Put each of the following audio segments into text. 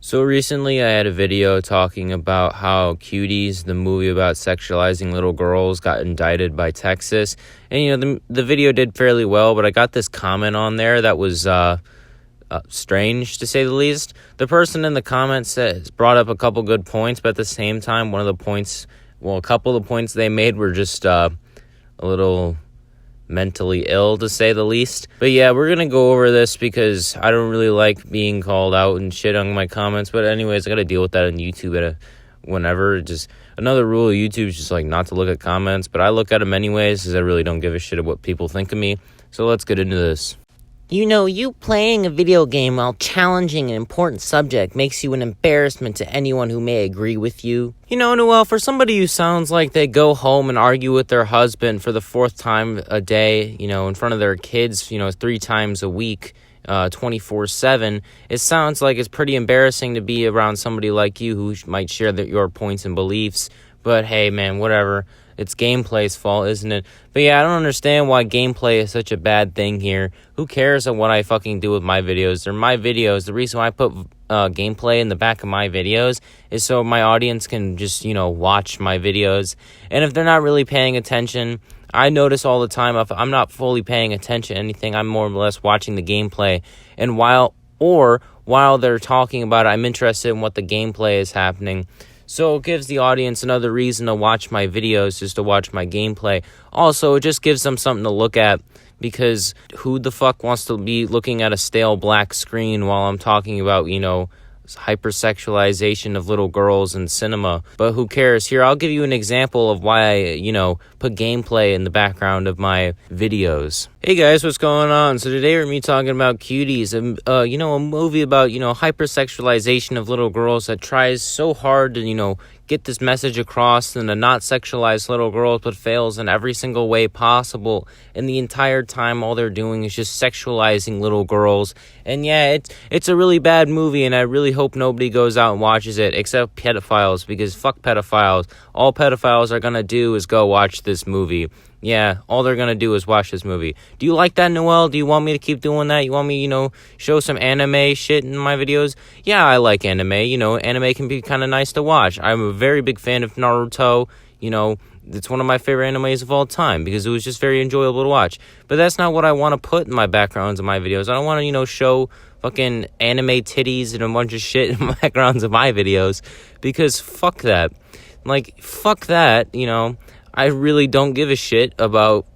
So recently I had a video talking about how Cuties, the movie about sexualizing little girls, got indicted by Texas. And, the video did fairly well, but I got this comment on there that was strange, to say the least. The person in the comments brought up a couple good points, but at the same time, a couple of the points they made were just a little mentally ill, to say the least. But yeah, we're gonna go over this because I don't really like being called out and shit on my comments. But anyways, I gotta deal with that on YouTube whenever. Just another rule of YouTube is just like not to look at comments, but I look at them anyways because I really don't give a shit of what people think of me. So let's get into this. You playing a video game while challenging an important subject makes you an embarrassment to anyone who may agree with you. Noel, for somebody who sounds like they go home and argue with their husband for the fourth time a day, in front of their kids, 3 times a week, 24/7, it sounds like it's pretty embarrassing to be around somebody like you who might share your points and beliefs. But hey, man, whatever. It's gameplay's fault, isn't it? But yeah, I don't understand why gameplay is such a bad thing here. Who cares what I fucking do with my videos? They're my videos. The reason why I put gameplay in the back of my videos is so my audience can just, watch my videos. And if they're not really paying attention, I notice all the time if I'm not fully paying attention to anything, I'm more or less watching the gameplay. And while they're talking about it, I'm interested in what the gameplay is happening. So it gives the audience another reason to watch my videos, just to watch my gameplay. Also, it just gives them something to look at, because who the fuck wants to be looking at a stale black screen while I'm talking about, hypersexualization of little girls in cinema? But who cares? Here, I'll give you an example of why I, put gameplay in the background of my videos. Hey guys, what's going on? So today we're talking about Cuties, a movie about, hypersexualization of little girls that tries so hard to, get this message across and to not sexualize little girls, but fails in every single way possible. And the entire time, all they're doing is just sexualizing little girls. And yeah, it's a really bad movie, and I really hope nobody goes out and watches it, except pedophiles, because fuck pedophiles. All pedophiles are gonna do is go watch this movie. Yeah, all they're gonna do is watch this movie. Do you like that, Noel? Do you want me to keep doing that? You want me, show some anime shit in my videos? Yeah, I like anime. Anime can be kind of nice to watch. I'm a very big fan of Naruto. It's one of my favorite animes of all time because it was just very enjoyable to watch. But that's not what I want to put in my backgrounds of my videos. I don't want to, show fucking anime titties and a bunch of shit in the backgrounds of my videos, because fuck that. Fuck that, I really don't give a shit about,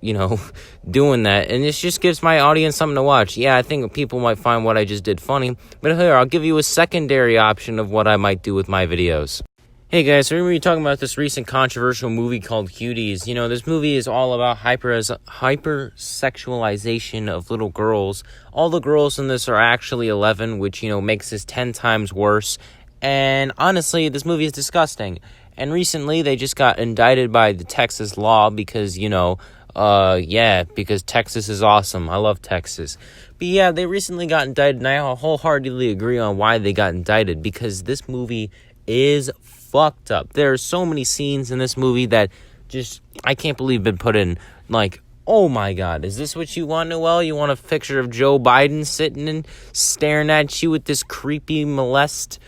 doing that. And this just gives my audience something to watch. Yeah, I think people might find what I just did funny. But here, I'll give you a secondary option of what I might do with my videos. Hey guys, so we're going to be talking about this recent controversial movie called Cuties. This movie is all about hypersexualization of little girls. All the girls in this are actually 11, which, makes this 10 times worse. And honestly, this movie is disgusting. And recently, they just got indicted by the Texas law because, because Texas is awesome. I love Texas. But yeah, they recently got indicted, and I wholeheartedly agree on why they got indicted, because this movie is fucked up. There are so many scenes in this movie that just, I can't believe been put in, oh my God, is this what you want, Noel? You want a picture of Joe Biden sitting and staring at you with this creepy molestation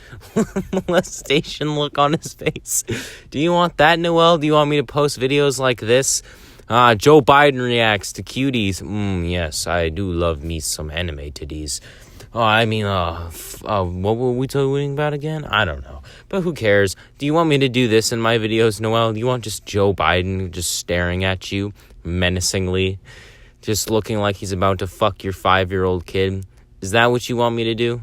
look on his face? Do you want that, Noel? Do you want me to post videos like this? Joe Biden reacts to Cuties. Yes, I do love me some anime titties. What were we talking about again? I don't know. But who cares? Do you want me to do this in my videos, Noel? Do you want just Joe Biden just staring at you menacingly, just looking like he's about to fuck your 5-year-old kid? Is that what you want me to do?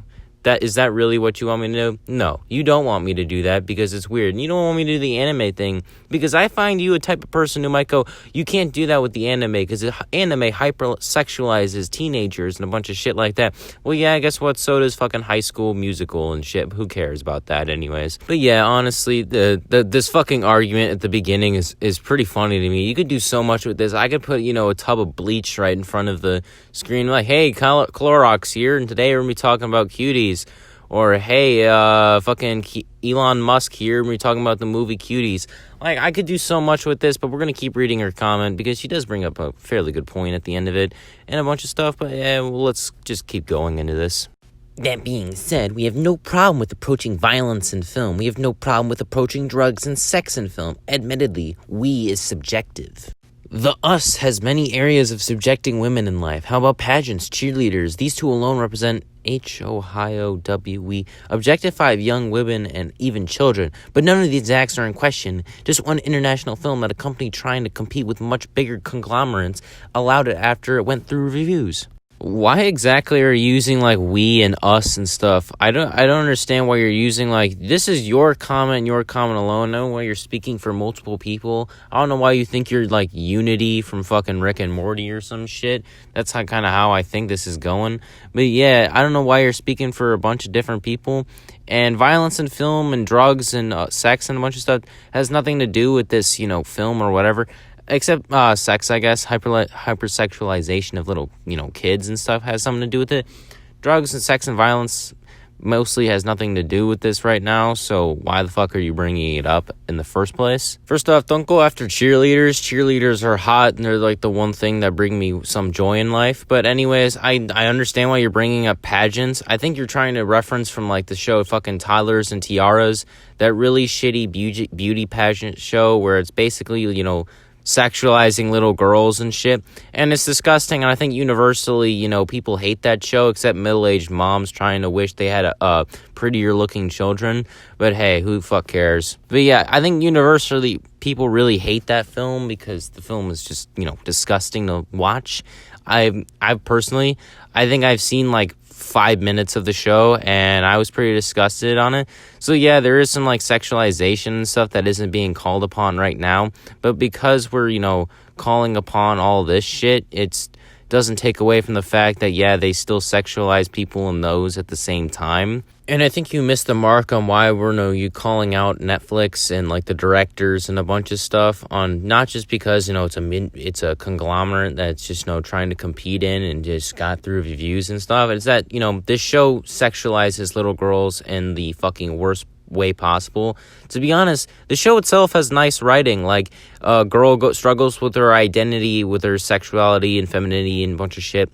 Is that really what you want me to do? No, you don't want me to do that because it's weird. And you don't want me to do the anime thing because I find you a type of person who might go, you can't do that with the anime because anime hypersexualizes teenagers and a bunch of shit like that. Well, yeah, guess what? So does fucking High School Musical and shit. Who cares about that anyways? But yeah, honestly, this fucking argument at the beginning is pretty funny to me. You could do so much with this. I could put, a tub of bleach right in front of the screen like, hey, Clorox here, and today we're going to be talking about Cuties. Or, hey, fucking Elon Musk here, we're talking about the movie Cuties. I could do so much with this, but we're going to keep reading her comment because she does bring up a fairly good point at the end of it and a bunch of stuff. But, yeah, let's just keep going into this. That being said, we have no problem with approaching violence in film. We have no problem with approaching drugs and sex in film. Admittedly, we is subjective. The us has many areas of subjecting women in life. How about pageants, cheerleaders? These two alone represent Ohio-W. We objectify young women and even children, but none of these acts are in question. Just one international film that a company trying to compete with much bigger conglomerates allowed it after it went through reviews. Why exactly are you using like we and us and stuff? I don't understand why you're using like this is your comment alone. I don't know why you're speaking for multiple people. I don't know why you think you're like Unity from fucking Rick and Morty or some shit. That's kind of how I think this is going. But yeah, I don't know why you're speaking for a bunch of different people. And violence in film and drugs and sex and a bunch of stuff has nothing to do with this, film or whatever. Except sex, I guess. Hypersexualization of little, kids and stuff has something to do with it. Drugs and sex and violence mostly has nothing to do with this right now, so why the fuck are you bringing it up in the first place? First off, don't go after cheerleaders. Cheerleaders are hot, and they're like the one thing that bring me some joy in life. But anyways, I understand why you're bringing up pageants. I think you're trying to reference from like the show fucking Tyler's and Tiaras, that really shitty beauty pageant show where it's basically, sexualizing little girls and shit, and it's disgusting. And I think universally, people hate that show except middle-aged moms trying to wish they had a prettier looking children. But hey, who the fuck cares? But yeah, I think universally people really hate that film because the film is just disgusting to watch. I personally, I think I've seen like 5 minutes of the show and I was pretty disgusted on it. So yeah, there is some like sexualization and stuff that isn't being called upon right now, but because we're calling upon all this shit, it doesn't take away from the fact that yeah, they still sexualize people in those at the same time. And I think you missed the mark on why we're you calling out Netflix and like the directors and a bunch of stuff on, not just because it's a conglomerate that's just trying to compete in and just got through reviews and stuff. It's that this show sexualizes little girls in the fucking worst way possible. To be honest, the show itself has nice writing. Like a girl struggles with her identity, with her sexuality and femininity and a bunch of shit.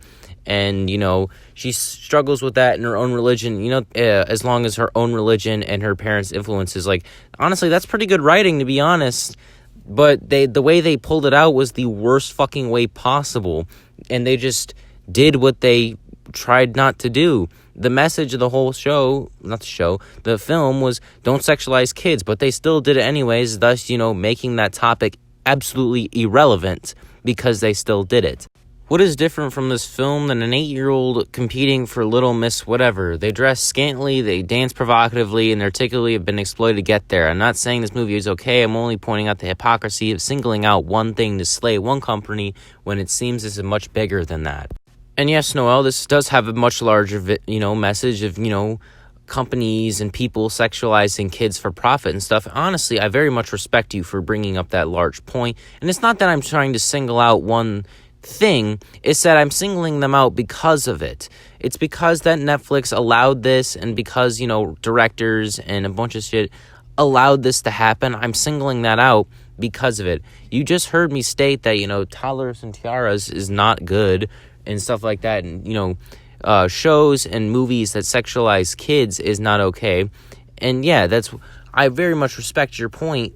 And, she struggles with that in her own religion, as long as her own religion and her parents' influences. Like, honestly, that's pretty good writing, to be honest. But the way they pulled it out was the worst fucking way possible. And they just did what they tried not to do. The message of the whole show, the film was don't sexualize kids. But they still did it anyways, thus, making that topic absolutely irrelevant because they still did it. What is different from this film than an 8-year-old competing for Little Miss whatever? They dress scantily, they dance provocatively, and they articulately have been exploited to get there. I'm not saying this movie is okay, I'm only pointing out the hypocrisy of singling out one thing to slay one company when it seems this is much bigger than that. And yes, Noel, this does have a much larger, message of, companies and people sexualizing kids for profit and stuff. Honestly, I very much respect you for bringing up that large point. And it's not that I'm trying to single out one thing, is that I'm singling them out because of it. It's because that Netflix allowed this, and because directors and a bunch of shit allowed this to happen. I'm singling that out because of it. You just heard me state that Toddlers and Tiaras is not good and stuff like that, and shows and movies that sexualize kids is not okay. And yeah, I very much respect your point,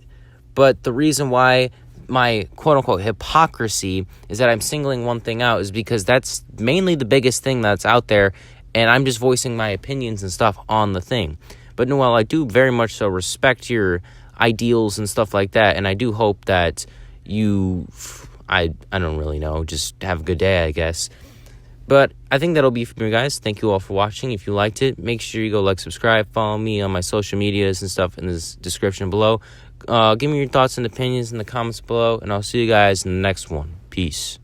but the reason why my quote-unquote hypocrisy is that I'm singling one thing out is because that's mainly the biggest thing that's out there, and I'm just voicing my opinions and stuff on the thing. But Noel, I do very much so respect your ideals and stuff like that, and I do hope that I don't really know, just have a good day, I guess. But I think that'll be for me, guys. Thank you all for watching. If you liked it, make sure you go like, subscribe, follow me on my social medias and stuff in the description below. Give me your thoughts and opinions in the comments below, and I'll see you guys in the next one. Peace.